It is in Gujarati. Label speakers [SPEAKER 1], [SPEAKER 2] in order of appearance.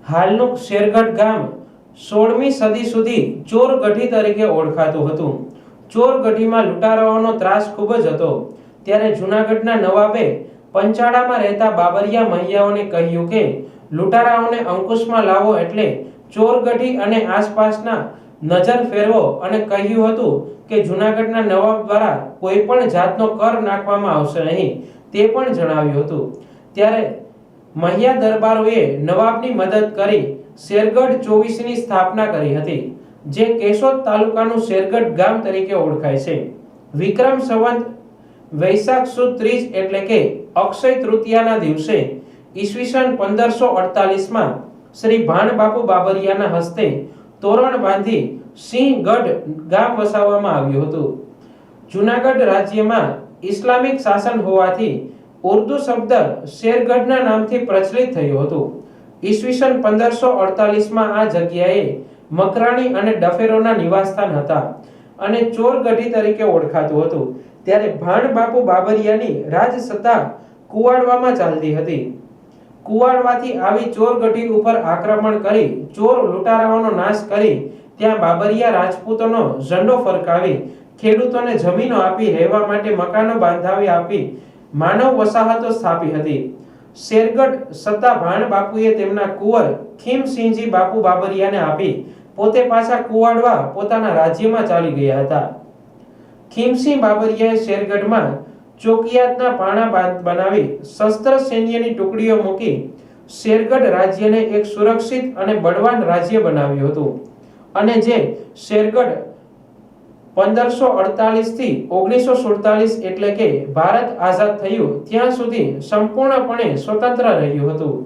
[SPEAKER 1] હાલનું શેરગઢ ગામ 16મી સદી સુધી ચોરગઢી તરીકે ઓળખાતું હતું. ચોરગઢીમાં લૂંટારાઓનો ત્રાસ ખૂબ જ હતો. ત્યારે જૂનાગઢના નવાબે પંચાળામાં રહેતા બાબરિયા મહિયાઓને કહ્યું કે લૂંટારાઓને અંકુશમાં લાવો એટલે ચોરગઢી અને આસપાસના નજર ફેરવો અને કહ્યું હતું કે જૂનાગઢના નવાબ દ્વારા કોઈ પણ જાતનો કર નાખવામાં આવશે નહીં તે પણ જણાવ્યું હતું. ત્યારે મહિયા દરબારોએ નવાબની મદદ કરી શેરગઢ 24ની સ્થાપના કરી હતી, જે કેશોદ તાલુકાનું શેરગઢ ગામ તરીકે ઓળખાય છે. વિક્રમ સંવત વૈશાખ સુદ 30 એટલે કે અક્ષય તૃતીયાના દિવસે ઈસવીસન 1548માં શ્રી ભાણબાપુ બાબરિયાના હસ્તે તોરણ બાંધી સિંહગઢ ગામ વસાવવામાં આવ્યું હતું. જૂનાગઢ રાજ્યમાં ઇસ્લામિક શાસન હોવાથી ઉર્દુ શબ્દ શેરગઢના નામથી પ્રચલિત થયું હતું. ઈસવીસન 1548માં આ જગ્યાએ મકરાણી અને ડફેરોના નિવાસસ્થાન હતા અને ચોરગઢી તરીકે ઓળખાતું હતું. ત્યારે ભાણબાપુ બાબરિયાની રાજસત્તા કુવાડવામાં ચાલતી હતી. કુવાડવાથી આવી ચોરગઢી ઉપર આક્રમણ કરી ચોર લૂંટારાઓનો નાશ કરી ત્યાં બાબરિયા રાજપૂતોનો ઝંડો ફરકાવી ખેડૂતોને જમીનો આપી રહેવા માટે મકાનો બાંધાવી આપી માનવ વસાહતો સ્થાપી હતી. શેરગઢ સત્તા ભાણબાપુએ તેમના કુંવર ખીમસિંહજી બાપુ બાબરિયાને આપી પોતે પાછા કુવાડવા પોતાના રાજ્યમાં ચાલી ગયા હતા. ખીમસિંહ બાબરિયાએ શેરગઢમાં ચોકિયાતના પાણા બનાવી શસ્ત્ર સૈન્યની ટુકડીઓ મૂકી શેરગઢ રાજ્યને એક સુરક્ષિત અને બળવાન રાજ્ય બનાવ્યું હતું અને જે શેરગઢ 1548 થી 1947 એટલે કે ભારત આઝાદ થયું ત્યાં સુધી સંપૂર્ણપણે સ્વતંત્ર રહ્યું હતું.